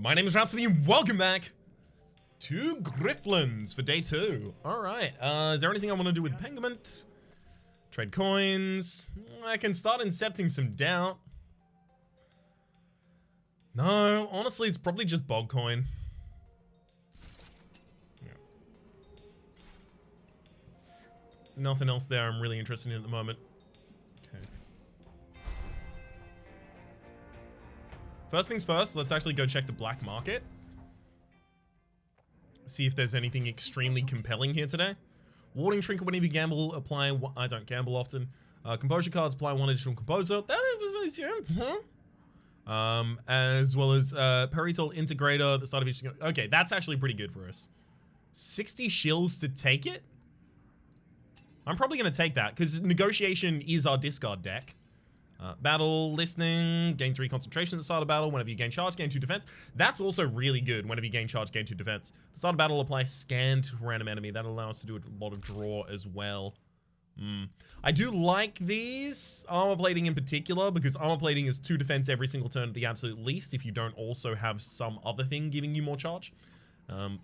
My name is Rhapsody and welcome back to Griftlands for day 2. Alright, is there anything I want to do with Pengament? Trade coins. I can start incepting some doubt. No, honestly, it's probably just bog coin. Yeah. Nothing else there I'm really interested in at the moment. Okay. First things first, let's actually go check the black market. See if there's anything extremely compelling here today. Warding trinket whenever you gamble, apply. I don't gamble often. Composure cards apply 1 additional composer. That was really as well as Peritol Integrator at the start of each. Okay, that's actually pretty good for us. 60 shills to take it. I'm probably going to take that because Negotiation is our discard deck. Battle, listening, gain 3 concentration at the start of battle. Whenever you gain charge, gain 2 defense. That's also really good. Whenever you gain charge, gain 2 defense. At the start of battle, apply scan to random enemy. That allows us to do a lot of draw as well. I do like these, armor plating in particular, because armor plating is 2 defense every single turn at the absolute least if you don't also have some other thing giving you more charge. But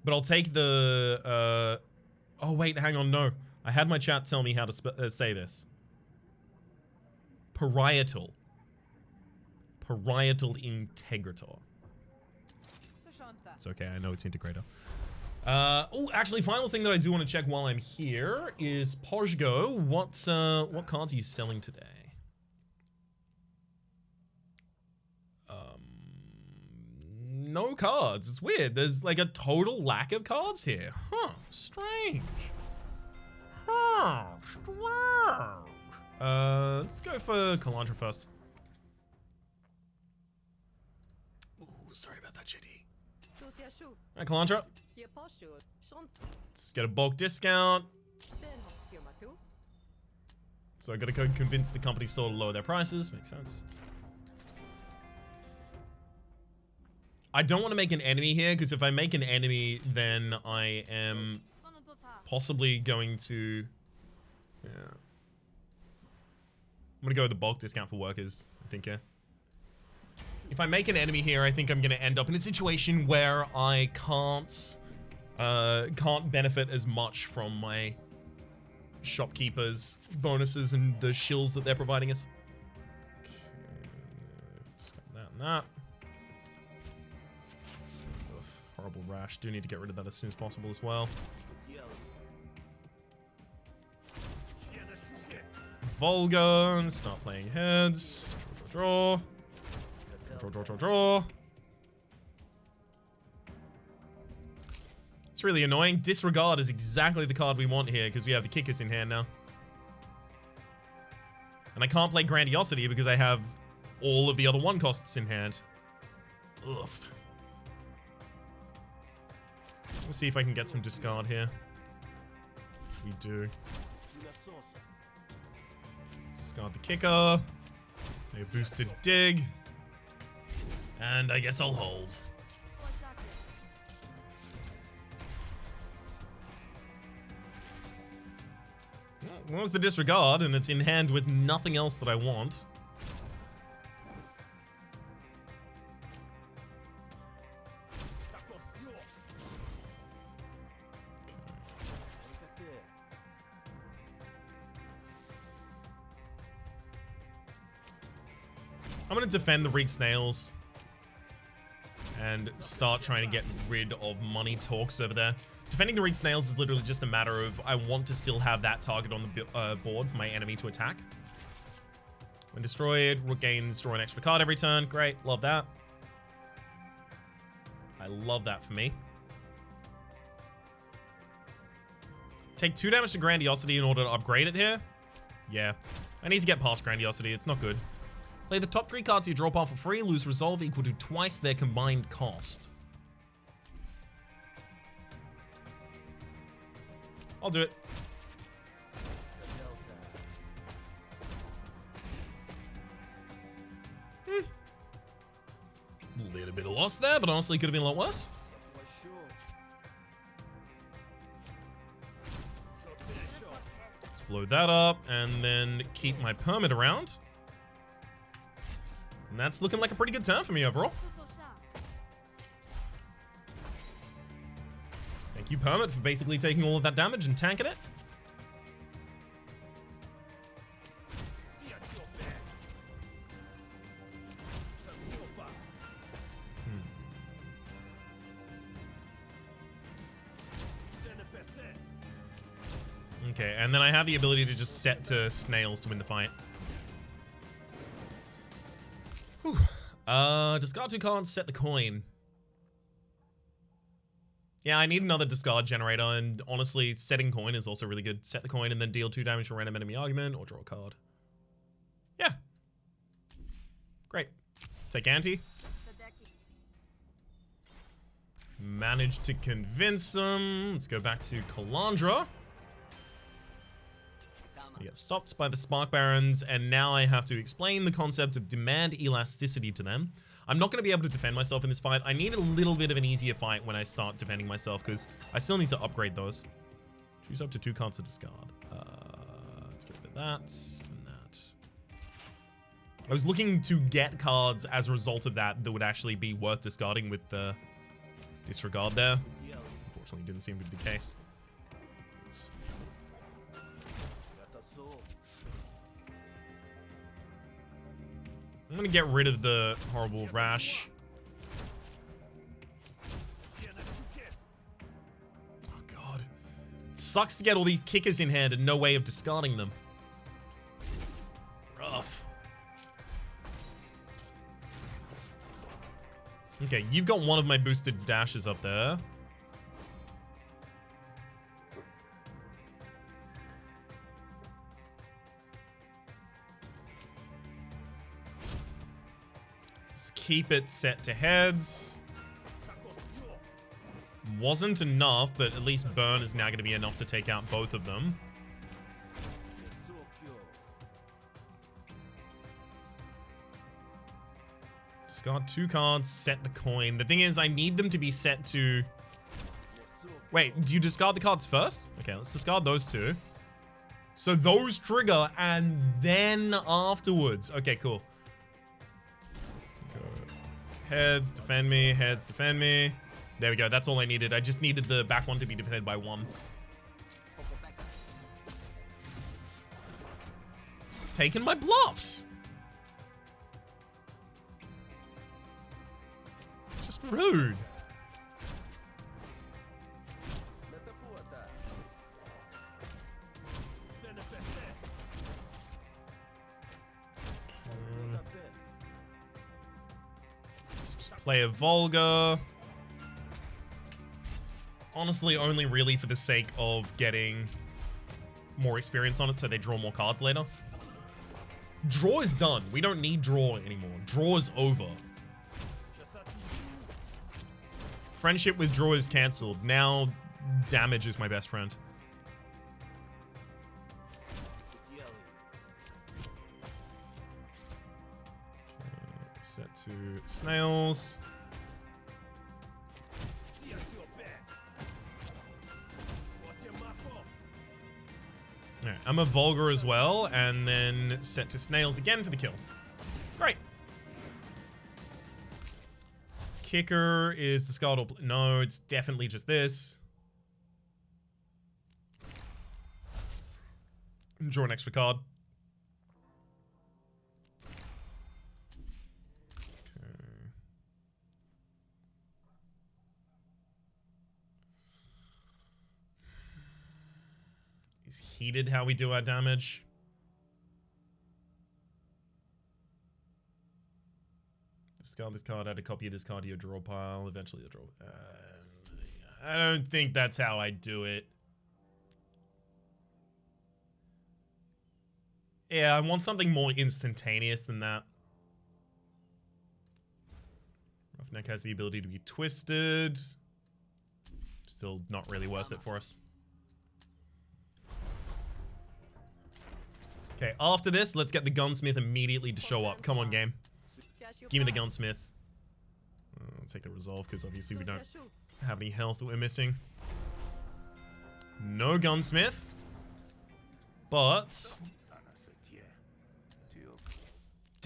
I'll take the... oh wait, hang on, no. I had my chat tell me how to say this. Parietal. Parietal Integrator. It's okay, I know it's Integrator. Oh, actually, final thing that I do want to check while I'm here is Pojgo. What cards are you selling today? No cards. It's weird. There's like a total lack of cards here. Huh. Strange. Huh. Strange. Let's go for Kalandra first. Ooh, sorry about that, JD. Alright, Kalandra. Let's get a bulk discount. So I gotta go convince the company store to lower their prices. Makes sense. I don't want to make an enemy here, because if I make an enemy, then I am possibly going to... Yeah. I'm gonna go with the bulk discount for workers, I think, yeah. If I make an enemy here, I think I'm gonna end up in a situation where I can't benefit as much from my shopkeepers' bonuses and the shills that they're providing us. Okay, stop that and that. Ugh, horrible rash. Do need to get rid of that as soon as possible as well. Let's get Volga and start playing heads. Draw. Draw. It's really annoying. Disregard is exactly the card we want here because we have the kickers in hand now. And I can't play Grandiosity because I have all of the other 1 costs in hand. Ugh. We'll see if I can get some discard here. We do. Discard the kicker. A boosted dig. And I guess I'll hold. Well, it's the disregard, and it's in hand with nothing else that I want. I'm going to defend the Reed Snails and start trying to get rid of money talks over there. Defending the Reed Snails is literally just a matter of I want to still have that target on the board for my enemy to attack. When destroyed, Rook gains, draw an extra card every turn. Great, love that. I love that for me. Take 2 damage to Grandiosity in order to upgrade it here. Yeah, I need to get past Grandiosity. It's not good. Play the top 3 cards you draw upon for free. Lose resolve equal to twice their combined cost. I'll do it. A little bit of loss there, but honestly could have been a lot worse. Let's blow that up and then keep my permit around. And that's looking like a pretty good turn for me overall. Thank you, Permit, for basically taking all of that damage and tanking it. Okay, and then I have the ability to just set to snails to win the fight. Whew. Discard 2 cards, set the coin. Yeah, I need another discard generator, and honestly, setting coin is also really good. Set the coin and then deal 2 damage to a random enemy argument, or draw a card. Yeah. Great. Take ante. Managed to convince him. Let's go back to Kalandra. We get stopped by the Spark Barons, and now I have to explain the concept of demand elasticity to them. I'm not going to be able to defend myself in this fight. I need a little bit of an easier fight when I start defending myself, because I still need to upgrade those. Choose up to 2 cards to discard. Let's get rid of that and that. I was looking to get cards as a result of that would actually be worth discarding with the disregard there. Unfortunately, didn't seem to be the case. I'm gonna get rid of the horrible rash. Oh god. It sucks to get all these kickers in hand and no way of discarding them. Rough. Okay, you've got one of my boosted dashes up there. Keep it set to heads. Wasn't enough, but at least burn is now going to be enough to take out both of them. Discard 2 cards, set the coin. The thing is, I need them to be set to... Wait, do you discard the cards first? Okay, let's discard those 2. So those trigger, and then afterwards. Okay, cool. Heads, defend me. Heads, defend me. There we go. That's all I needed. I just needed the back one to be defended by 1. It's taking my bluffs. Just rude. Play a Volga. Honestly, only really for the sake of getting more experience on it so they draw more cards later. Draw is done. We don't need draw anymore. Draw is over. Friendship with draw is cancelled. Now damage is my best friend. Set to snails. Alright, I'm a Vulgar as well, and then set to snails again for the kill. Great. Kicker is discard or... No, it's definitely just this. Draw an extra card. Heated how we do our damage. Discard this card, add a copy of this card to your draw pile. Eventually you'll draw. I don't think that's how I do it. Yeah, I want something more instantaneous than that. Roughneck has the ability to be twisted. Still not really worth it for us. Okay, after this, let's get the gunsmith immediately to show up. Come on, game. Give me the gunsmith. I'll take the resolve, because obviously we don't have any health that we're missing. No gunsmith. But...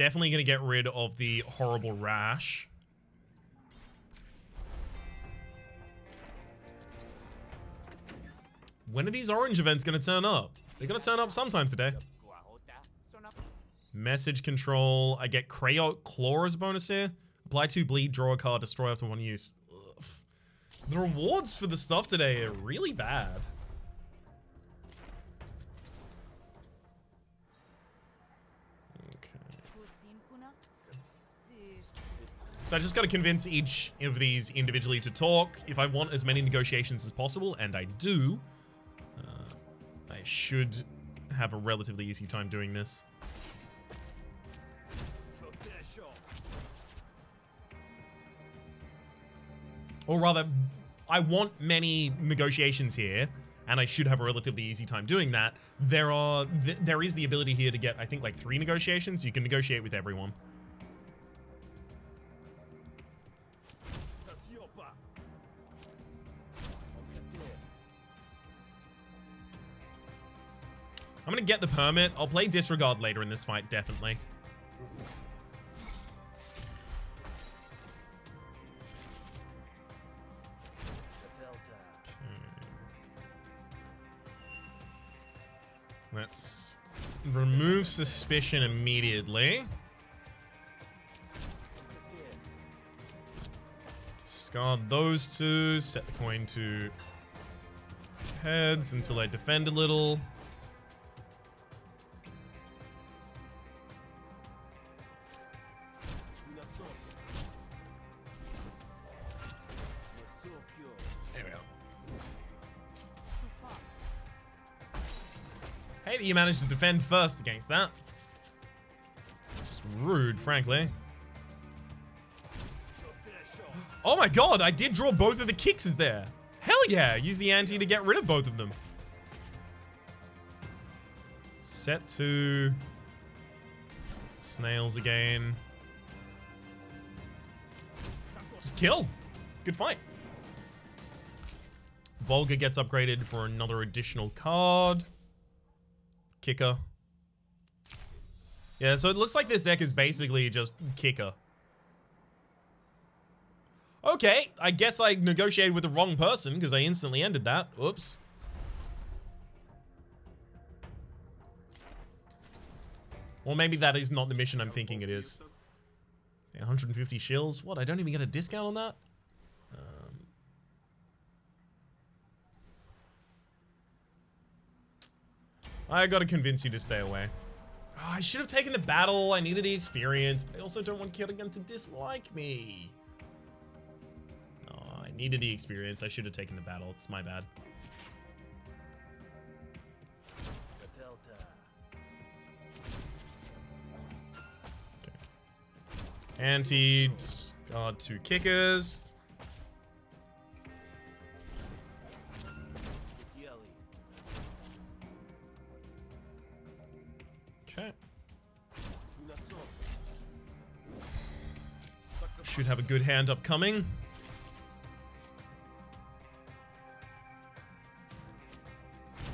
Definitely going to get rid of the horrible rash. When are these orange events going to turn up? They're going to turn up sometime today. Message control. I get Claw as a bonus here. Apply 2 bleed, draw a card, destroy after 1 use. Ugh. The rewards for the stuff today are really bad. So I just got to convince each of these individually to talk if I want as many negotiations as possible, and I do. I should have a relatively easy time doing this. Or rather, I want many negotiations here, and I should have a relatively easy time doing that. There is the ability here to get, I think, like 3 negotiations. You can negotiate with everyone. I'm gonna get the permit. I'll play disregard later in this fight, definitely. Let's remove suspicion immediately. Discard those 2. Set the coin to heads until I defend a little. Hey, that you managed to defend first against that. It's just rude, frankly. Oh my god, I did draw both of the kicks there. Hell yeah, use the ante to get rid of both of them. Set to snails again. Just kill. Good fight. Volga gets upgraded for another additional card. Kicker. Yeah, so it looks like this deck is basically just kicker. Okay, I guess I negotiated with the wrong person because I instantly ended that. Oops. Or maybe that is not the mission I'm thinking it is. Yeah, 150 shills. What, I don't even get a discount on that? I gotta convince you to stay away. Oh, I should have taken the battle. I needed the experience, but I also don't want Kerrigan to dislike me. Oh, I needed the experience. I should have taken the battle. It's my bad. Okay. Ante, discard 2 kickers. Okay. Should have a good hand upcoming.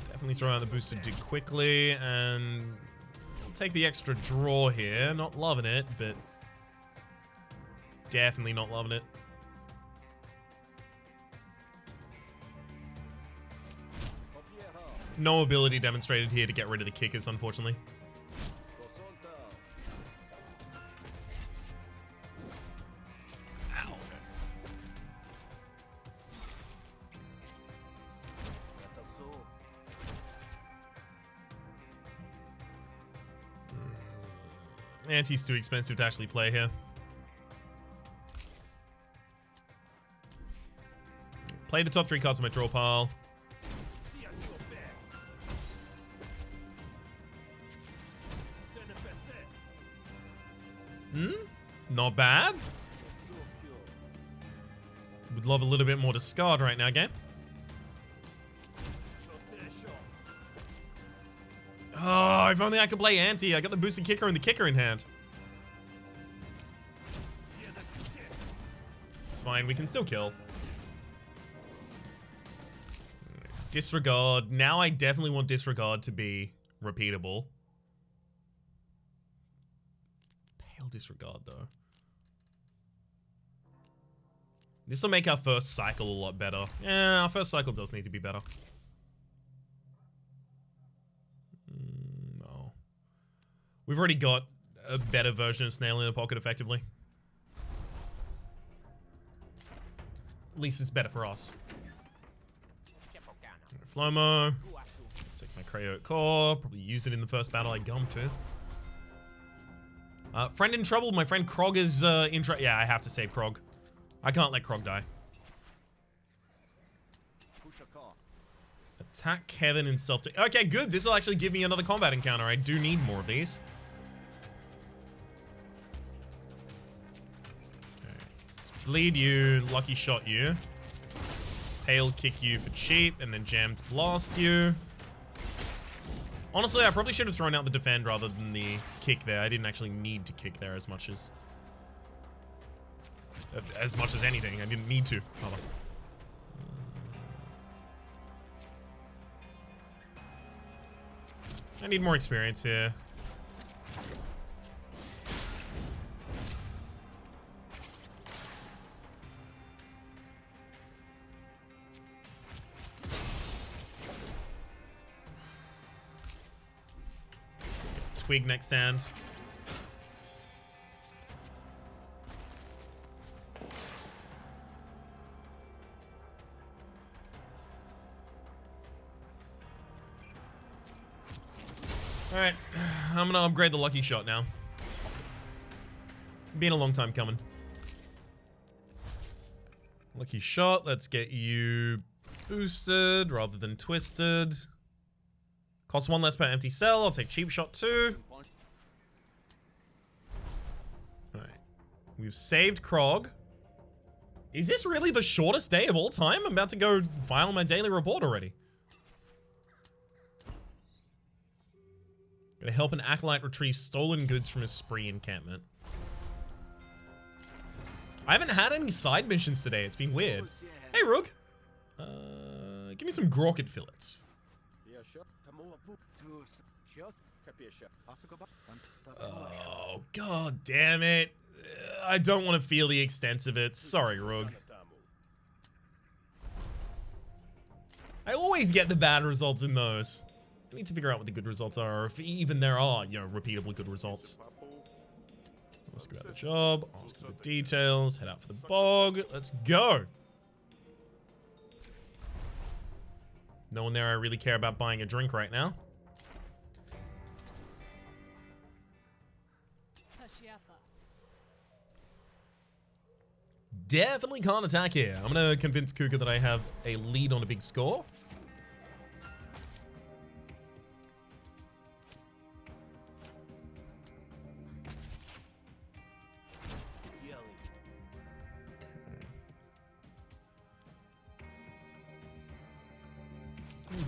Definitely throw out the boosted dig quickly, and I'll take the extra draw here. Not loving it, but definitely not loving it. No ability demonstrated here to get rid of the kickers, unfortunately. Ante's too expensive to actually play here. Play the top 3 cards on my draw pile. Not bad. Would love a little bit more discard right now, game. Oh, if only I could play Ante. I got the boosted kicker and the kicker in hand. It's fine. We can still kill. Disregard. Now I definitely want disregard to be repeatable. disregard, though. This will make our first cycle a lot better. Yeah, our first cycle does need to be better. No. We've already got a better version of Snail in the Pocket, effectively. At least it's better for us. Flomo. Take my Creo core. Probably use it in the first battle I come to. Friend in trouble. My friend Krog is in trouble. Yeah, I have to save Krog. I can't let Krog die. Attack Kevin in self. Okay, good. This will actually give me another combat encounter. I do need more of these. Okay. Let's bleed you. Lucky shot you. Pale kick you for cheap, and then jam to blast you. Honestly, I probably should have thrown out the defend rather than the kick there. I didn't actually need to kick there as much as anything. I didn't need to. Hold on. I need more experience here. Twig next stand. Alright, I'm gonna upgrade the lucky shot now. Been a long time coming. Lucky shot, let's get you boosted rather than twisted. Cost 1 less per empty cell, I'll take cheap shot too. Alright, we've saved Krog. Is this really the shortest day of all time? I'm about to go file my daily report already. Gonna help an acolyte retrieve stolen goods from his spree encampment. I haven't had any side missions today. It's been weird. Hey, Rook. Give me some Grocket fillets. Oh, god damn it. I don't want to feel the extent of it. Sorry, Rook. I always get the bad results in those. I need to figure out what the good results are, or if even there are, you know, repeatable good results. Let's go out the job, ask for the details, head out for the bog. Let's go. No one there I really care about buying a drink right now. Definitely can't attack here. I'm gonna convince Kuka that I have a lead on a big score.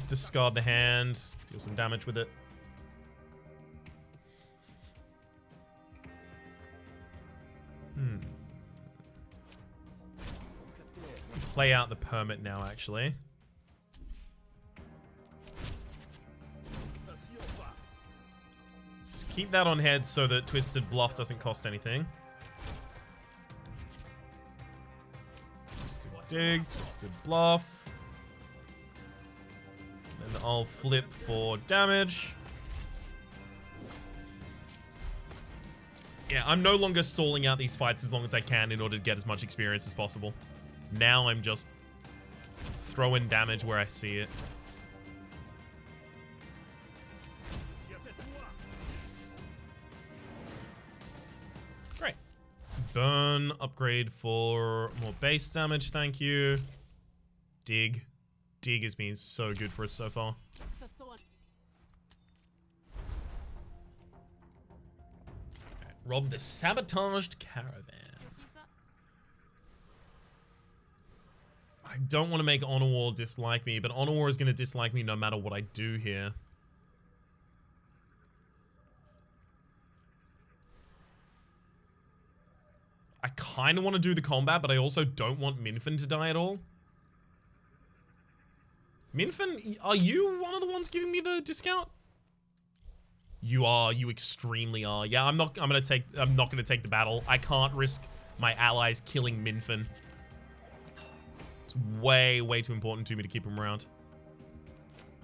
Discard the hand, deal some damage with it. Play out the permit now, actually. Let's keep that on head so that Twisted Bluff doesn't cost anything. Twisted Dig, Twisted Bluff. And I'll flip for damage. Yeah, I'm no longer stalling out these fights as long as I can in order to get as much experience as possible. Now I'm just throwing damage where I see it. Great. Burn, upgrade for more base damage, thank you. Dig. Dig has been so good for us so far. Okay, rob the sabotaged caravan. I don't want to make Honor War dislike me, but Honor War is going to dislike me no matter what I do here. I kind of want to do the combat, but I also don't want Minfin to die at all. Minfin, are you one of the ones giving me the discount? You are. You extremely are. Yeah, I'm not gonna take the battle. I can't risk my allies killing Minfin. It's way, way too important to me to keep him around.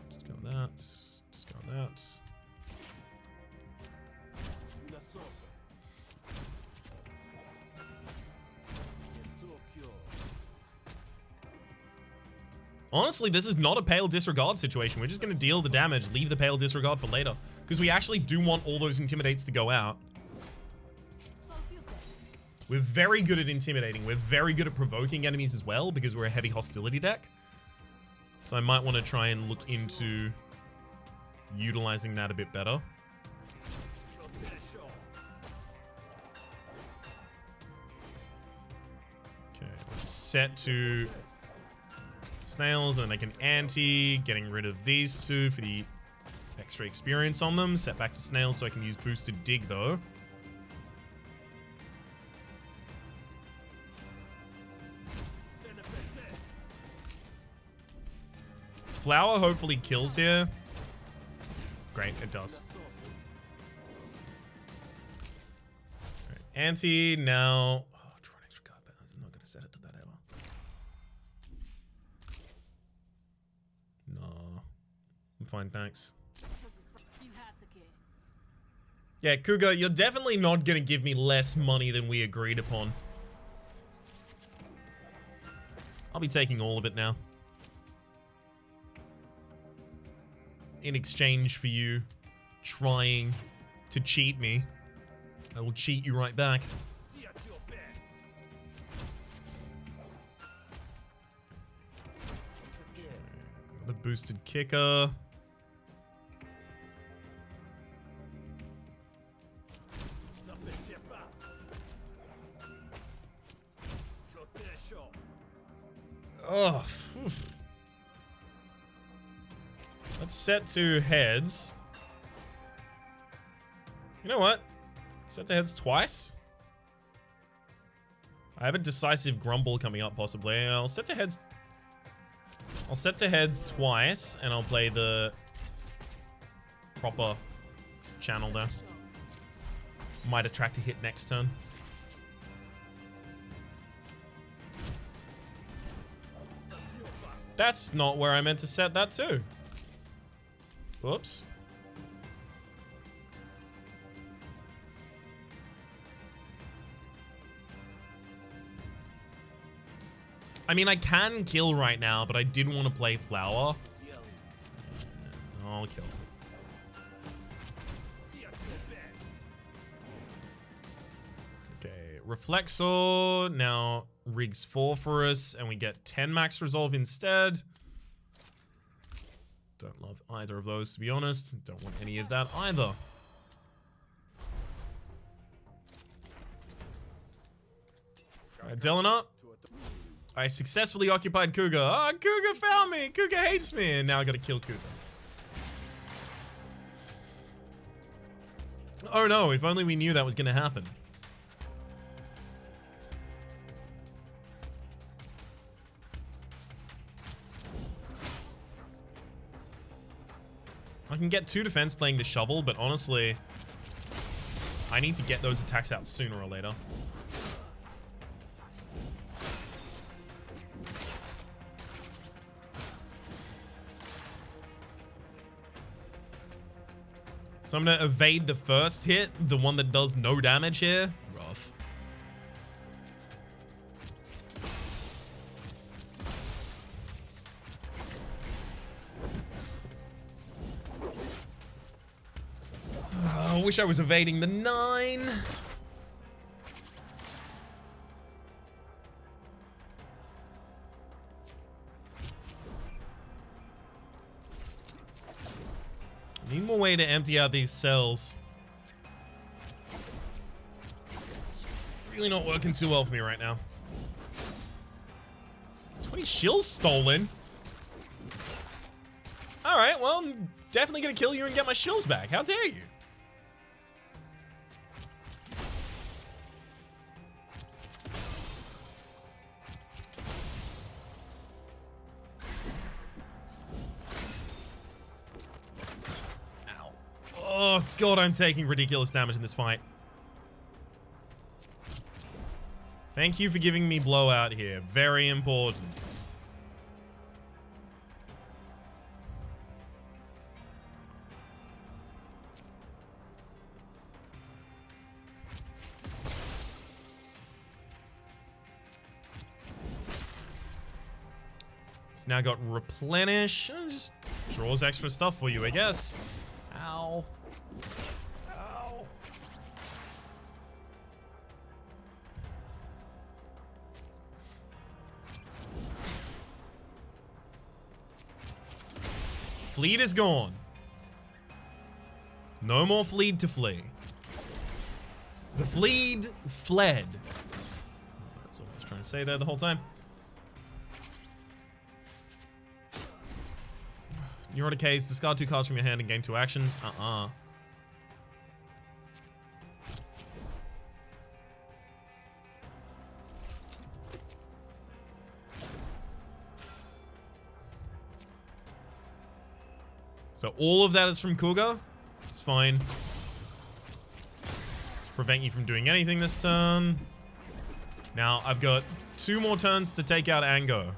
Just go with that. Just go with that. Honestly, this is not a Pale Disregard situation. We're just going to deal the damage, leave the Pale Disregard for later. Because we actually do want all those Intimidates to go out. We're very good at intimidating. We're very good at provoking enemies as well, because we're a heavy hostility deck. So I might want to try and look into utilizing that a bit better. Okay, let's set to snails, and then I can anti, getting rid of these two for the extra experience on them. Set back to snails so I can use boosted dig though. Flower hopefully kills here. Great, it does. Right, anti now. Oh, draw an extra card, but I'm not going to set it to that ever. No, I'm fine, thanks. Yeah, Cougar, you're definitely not going to give me less money than we agreed upon. I'll be taking all of it now. In exchange for you trying to cheat me, I will cheat you right back. The boosted kicker. Oh, let's set to heads. You know what? Set to heads twice. I have a decisive grumble coming up possibly. I'll set to heads. I'll set to heads twice, and I'll play the proper channel there. Might attract a hit next turn. That's not where I meant to set that to. Whoops. I mean, I can kill right now, but I did want to play Flower. I'll kill. Okay, Reflexor now rigs 4 for us, and we get 10 max resolve instead. Don't love either of those, to be honest. Don't want any of that either. Alright, Delana. I successfully occupied Cougar. Oh, Cougar found me! Cougar hates me! And now I gotta kill Cougar. Oh no, if only we knew that was gonna happen. I can get 2 defense playing the shovel, but honestly, I need to get those attacks out sooner or later. So I'm gonna evade the first hit, the one that does no damage here. Rough. I wish I was evading the 9. Need more way to empty out these cells. It's really not working too well for me right now. 20 shills stolen. Alright, well, I'm definitely gonna kill you and get my shills back. How dare you? Oh god, I'm taking ridiculous damage in this fight. Thank you for giving me blowout here. Very important. It's now got replenish. Just draws extra stuff for you, I guess. Ow. Ow. Fleet is gone. No more fleet to flee. The fleet fled. That's what I was trying to say there the whole time. You're on a case. Discard 2 cards from your hand and gain 2 actions. So all of that is from Cougar. It's fine. Just prevent you from doing anything this turn. Now I've got 2 more turns to take out Ango.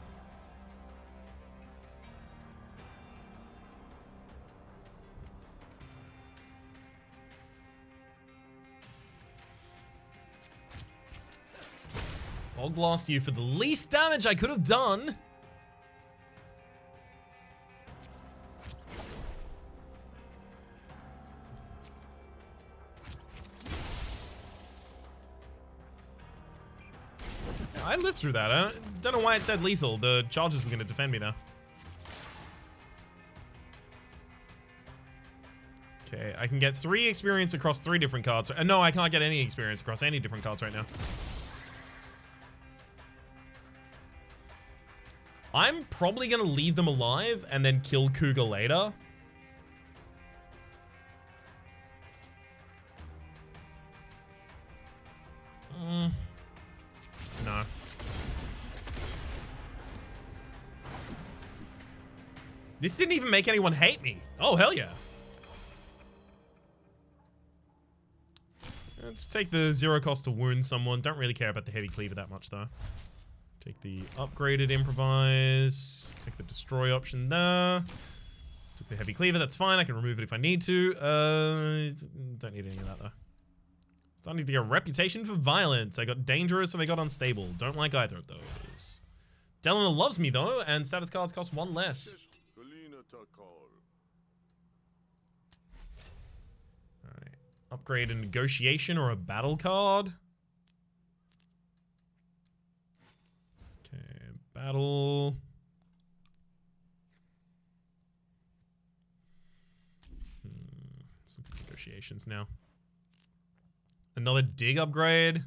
I'll blast you for the least damage I could have done. I lived through that. I don't know why it said lethal. The charges were going to defend me though. Okay, I can get 3 experience across 3 different cards. No, I can't get any experience across any different cards right now. I'm probably going to leave them alive and then kill Cougar later. No. This didn't even make anyone hate me. Oh, hell yeah. Let's take the 0 cost to wound someone. Don't really care about the heavy cleaver that much, though. Take the upgraded improvise. Take the destroy option there. Took the heavy cleaver. That's fine. I can remove it if I need to. Don't need any of that, though. Starting to get a reputation for violence. I got dangerous and I got unstable. Don't like either of those. Delana loves me, though, and status cards cost 1 less. Alright. Upgrade a negotiation or a battle card. Okay, battle. Let's look at negotiations now. Another dig upgrade.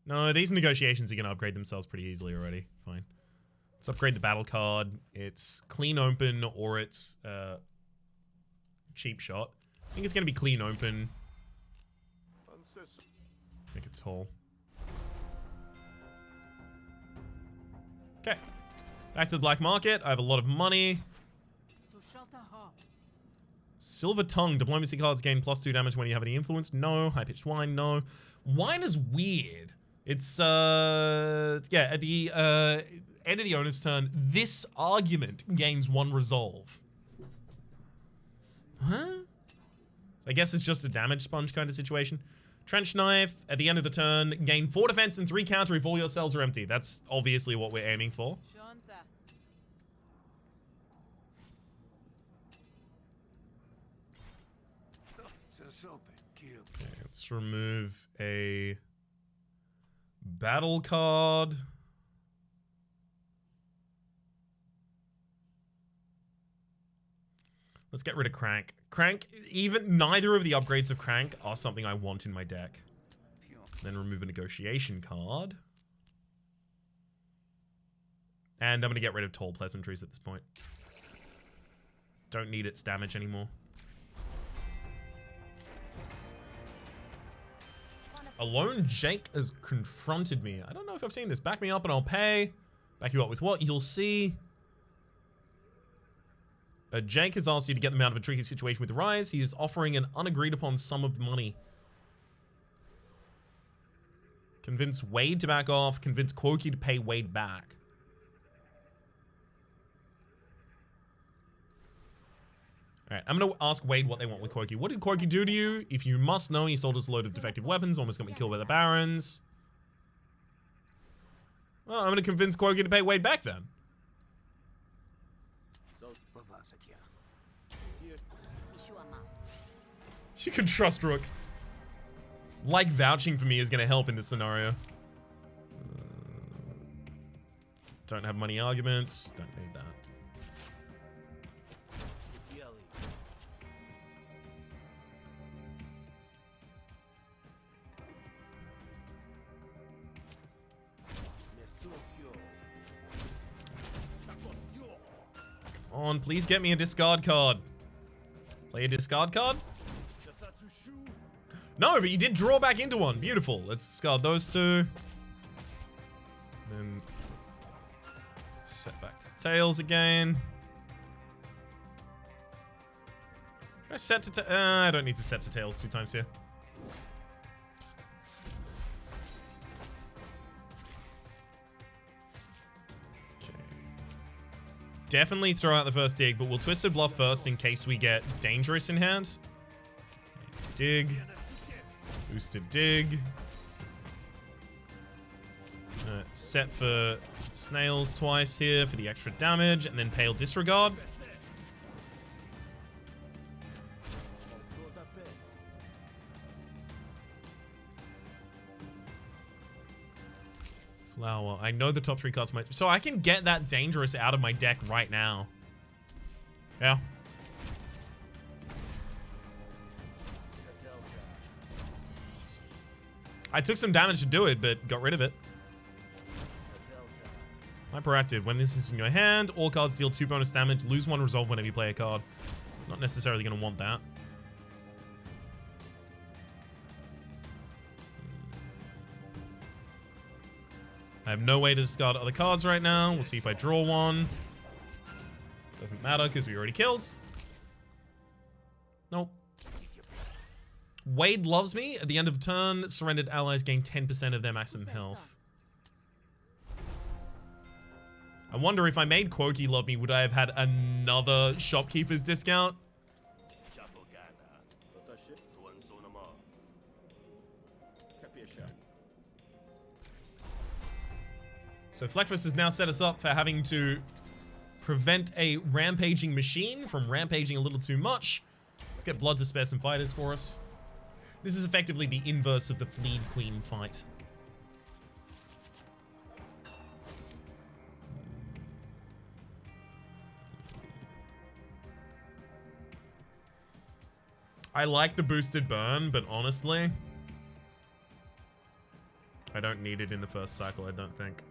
No, these negotiations are going to upgrade themselves pretty easily already. Fine. Let's upgrade the battle card. It's clean open or it's cheap shot. I think it's going to be clean open. Make it tall. Okay. Back to the black market. I have a lot of money. Silver Tongue. Diplomacy cards gain +2 damage when you have any influence. No. High-pitched wine. No. Wine is weird. It's, yeah, at the end of the owner's turn, this argument gains 1 resolve. Huh? I guess it's just a damage sponge kind of situation. Trench Knife. At the end of the turn, gain 4 defense and 3 counter if all your cells are empty. That's obviously what we're aiming for. Okay, let's remove a battle card. Let's get rid of Crank. Crank, even neither of the upgrades of Crank are something I want in my deck. Then remove a negotiation card. And I'm going to get rid of Tall Pleasantries at this point. Don't need its damage anymore. Alone Jake has confronted me. I don't know if I've seen this. Back me up and I'll pay. Back you up with what? You'll see. Jake has asked you to get them out of a tricky situation with Rise. He is offering an unagreed upon sum of money. Convince Wade to back off. Convince Quokey to pay Wade back. Alright, I'm going to ask Wade what they want with Quokey. What did Quokey do to you? If you must know, he sold us a load of defective weapons, almost got me killed by the Barons. Well, I'm going to convince Quokey to pay Wade back then. She can trust Rook. Like vouching for me is going to help in this scenario. Don't have money arguments. Don't need that. Come on, please get me a discard card. Play a discard card? No, but you did draw back into one. Beautiful. Let's discard those two. Then set back to Tails again. Should I set to I don't need to set to Tails 2 times here. Okay. Definitely throw out the first dig, but we'll Twisted Bluff first in case we get Dangerous in hand. Dig. Boosted dig. Set for Snails twice here for the extra damage, and then Pale Disregard. Flower. I know the top 3 cards might... So I can get that Dangerous out of my deck right now. Yeah. I took some damage to do it, but got rid of it. Hyperactive. When this is in your hand, all cards deal 2 bonus damage. Lose 1 resolve whenever you play a card. Not necessarily going to want that. I have no way to discard other cards right now. We'll see if I draw one. Doesn't matter because we already killed. Nope. Wade loves me. At the end of turn, surrendered allies gain 10% of their maximum health. I wonder if I made Quokey love me, would I have had another shopkeeper's discount? So Fleckfist has now set us up for having to prevent a rampaging machine from rampaging a little too much. Let's get Blood to spare some fighters for us. This is effectively the inverse of the Fleet Queen fight. I like the boosted burn, but honestly, I don't need it in the first cycle, I don't think.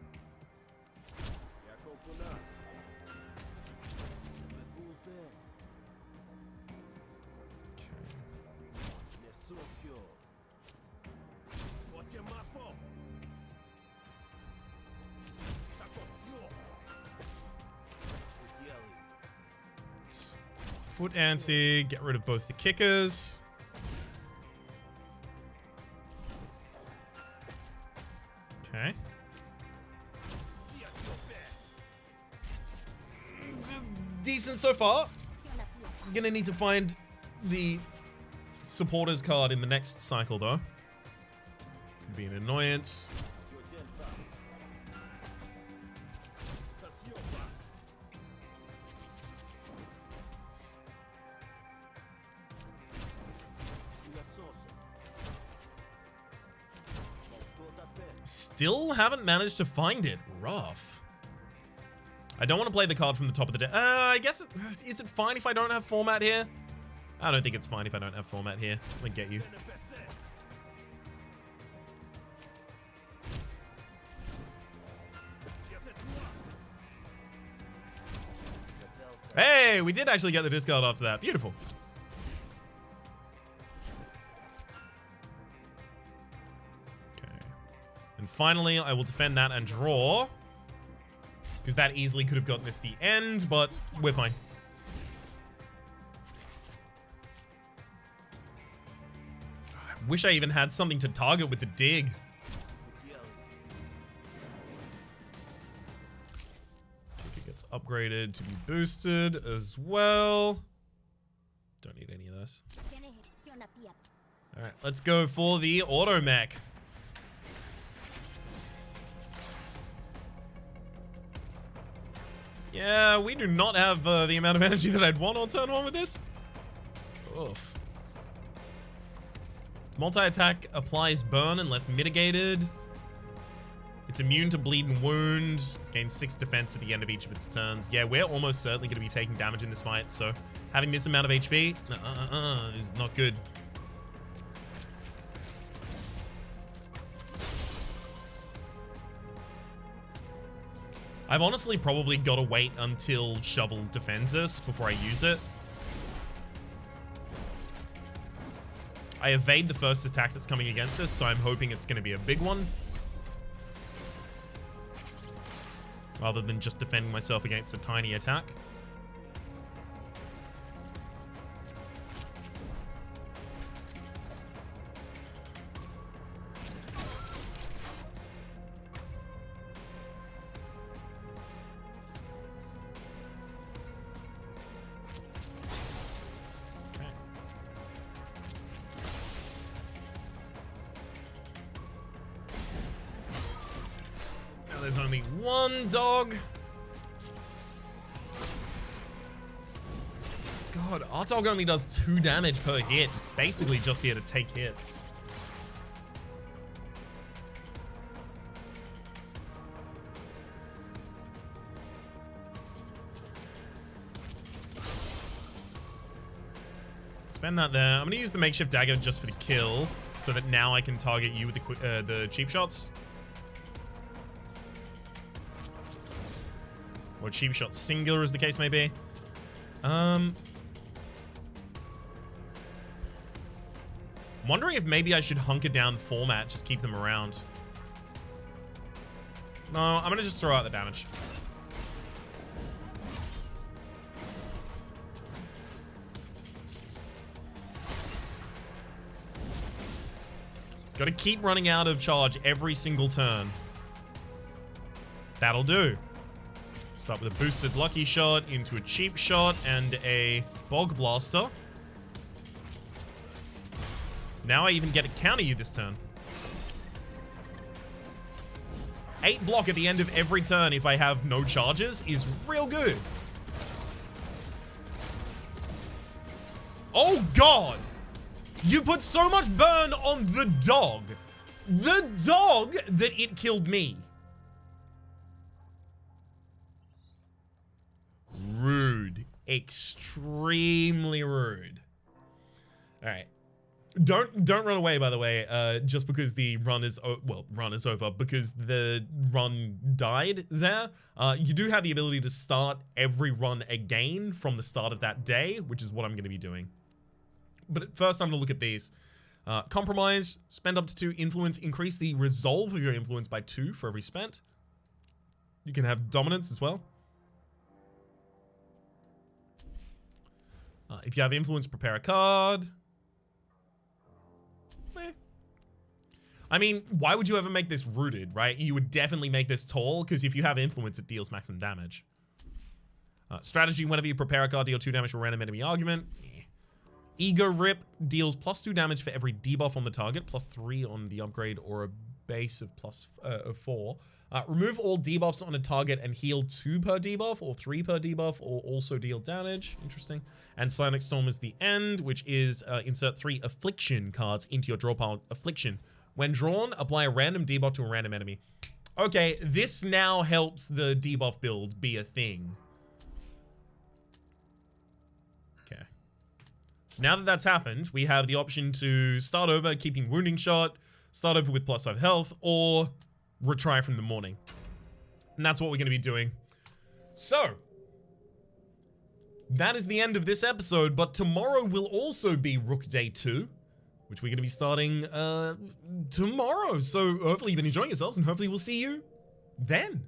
Foot anti, get rid of both the kickers. Okay. Decent so far. I'm gonna need to find the supporters card in the next cycle though. Could be an annoyance. Still haven't managed to find it. Rough. I don't want to play the card from the top of the deck. I guess, is it fine if I don't have format here? I don't think it's fine if I don't have format here. I get you. Hey, we did actually get the discard after that. Beautiful. And finally, I will defend that and draw. Because that easily could have gotten us the end, but we're fine. Wish I even had something to target with the dig. It gets upgraded to be boosted as well. Don't need any of those. Alright, let's go for the auto mech. Yeah, we do not have the amount of energy that I'd want on turn 1 with this. Oof. Multi-attack applies burn unless mitigated. It's immune to bleed and wound. Gains 6 defense at the end of each of its turns. Yeah, we're almost certainly going to be taking damage in this fight, so having this amount of HP is not good. I've honestly probably got to wait until Shovel defends us before I use it. I evade the first attack that's coming against us, so I'm hoping it's going to be a big one. Rather than just defending myself against a tiny attack. There's only one dog. God, our dog only does 2 damage per hit. It's basically just here to take hits. Spend that there. I'm going to use the makeshift dagger just for the kill, so that now I can target you with the cheap shots. Or cheap shot singular, as the case may be. I'm wondering if maybe I should hunker down format, just keep them around. No, I'm going to just throw out the damage. Got to keep running out of charge every single turn. That'll do. Start with a boosted lucky shot into a cheap shot and a bog blaster. Now I even get to counter you this turn. 8 block at the end of every turn if I have no charges is real good. Oh God! You put so much burn on the dog. The dog that it killed me. Rude. Extremely rude. Alright. Don't run away, by the way, just because the run is, run is over, because the run died there. You do have the ability to start every run again from the start of that day, which is what I'm going to be doing. But at first, I'm going to look at these. Compromise, spend up to 2 influence, increase the resolve of your influence by 2 for every spent. You can have dominance as well. If you have influence, prepare a card. I mean, why would you ever make this rooted, right? You would definitely make this tall, because if you have influence, it deals maximum damage. Strategy, whenever you prepare a card, deal 2 damage for a random enemy argument. Ego Rip deals +2 damage for every debuff on the target, +3 on the upgrade, or a base of +4. Remove all debuffs on a target and heal 2 per debuff, or 3 per debuff, or also deal damage. Interesting. And Sonic Storm is the end, which is insert 3 Affliction cards into your draw pile. Affliction. When drawn, apply a random debuff to a random enemy. Okay, this now helps the debuff build be a thing. Okay. So now that that's happened, we have the option to start over, keeping Wounding Shot, start over with +5 health, or retry from the morning. And that's what we're going to be doing. So, that is the end of this episode, but tomorrow will also be Rook Day 2, which we're going to be starting tomorrow. So hopefully you've been enjoying yourselves, and hopefully we'll see you then.